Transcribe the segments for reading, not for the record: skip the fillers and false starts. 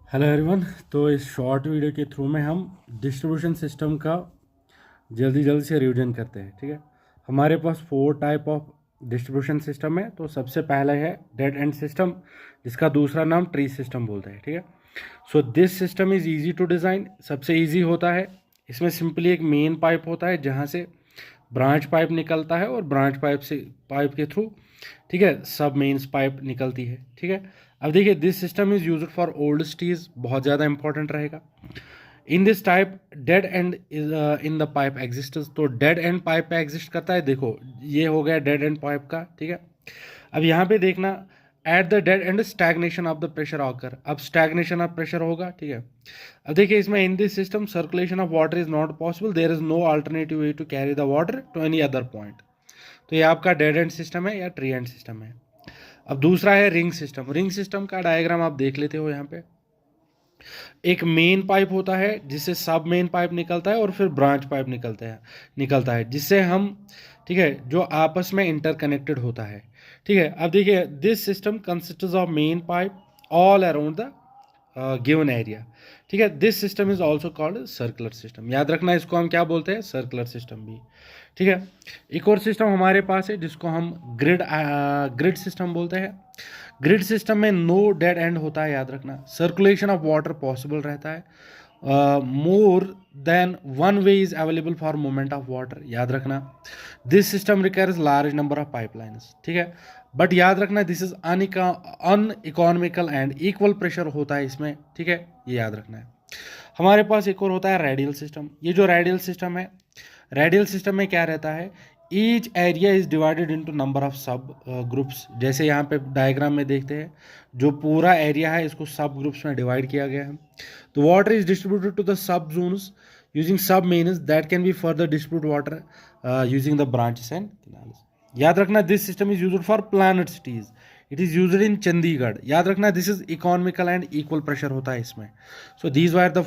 Hello everyone. तो इस short video के थ्रू में हम डिस्ट्रीब्यूशन सिस्टम का जल्दी जल्दी से रिवीजन करते हैं। ठीक है, हमारे पास 4 टाइप ऑफ डिस्ट्रीब्यूशन सिस्टम है। तो सबसे पहला है डेड एंड सिस्टम, जिसका दूसरा नाम ट्री सिस्टम बोलते हैं। ठीक है, so this system is easy to design. सबसे इजी होता है, इसमें सिंपली एक मेन पाइप होता है जहाँ से ब्रांच पाइप निकलता है और ब्रांच पाइप के थ्रू, ठीक है, सब मेन्स पाइप निकलती है। ठीक है, अब देखिए this system is used for old cities, बहुत ज़्यादा इंपॉर्टेंट रहेगा। In this type dead end in the pipe exist, तो डेड एंड पाइप पे एग्जिस्ट करता है। देखो ये हो गया डेड एंड पाइप का। ठीक है, अब यहाँ पे देखना at the dead end stagnation of the pressure occur, अब स्टैग्नेशन ऑफ प्रेशर होगा। ठीक है, अब देखिए इसमें in this system circulation of water is not possible, there is no alternative way to carry the water to any other point. तो ये आपका डेड एंड सिस्टम है या ट्री एंड सिस्टम है। अब दूसरा है रिंग सिस्टम। रिंग सिस्टम का डायग्राम आप देख लेते हो। यहाँ पे एक मेन पाइप होता है जिससे सब मेन पाइप निकलता है और फिर ब्रांच पाइप निकलता है जिससे हम, ठीक है, जो आपस में इंटरकनेक्टेड होता है। ठीक है, अब देखिए this system consists of main pipe all around the given area. ठीक है, this system is also called circular system. याद रखना इसको हम क्या बोलते हैं, सर्कुलर सिस्टम भी। ठीक है, एक और सिस्टम हमारे पास है जिसको हम ग्रिड सिस्टम बोलते हैं। ग्रिड सिस्टम में नो डेड एंड होता है, याद रखना। सर्कुलेशन ऑफ वाटर पॉसिबल रहता है, more than one way is available for movement of water, याद रखना। This system requires large number of pipelines. ठीक है, बट याद रखना this is uneconomical and equal pressure होता है इसमें। ठीक है, ये याद रखना है। हमारे पास एक और होता है रेडियल सिस्टम। ये जो रेडियल सिस्टम है, रेडियल सिस्टम में क्या रहता है, each area is divided into number of सब ग्रुप्स। जैसे यहाँ पे डायग्राम में देखते हैं, जो पूरा एरिया है इसको सब ग्रुप्स में डिवाइड किया गया है। तो water is distributed to the sub zones using sub mains that can be further distribute water using the branches and canals. याद रखना this system is used for planned cities, it is used in Chandigarh. याद रखना this is economical and equal pressure होता है इसमें। So these were the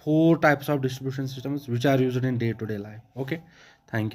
4 types of distribution systems which are used in day to day life. Okay, thank you.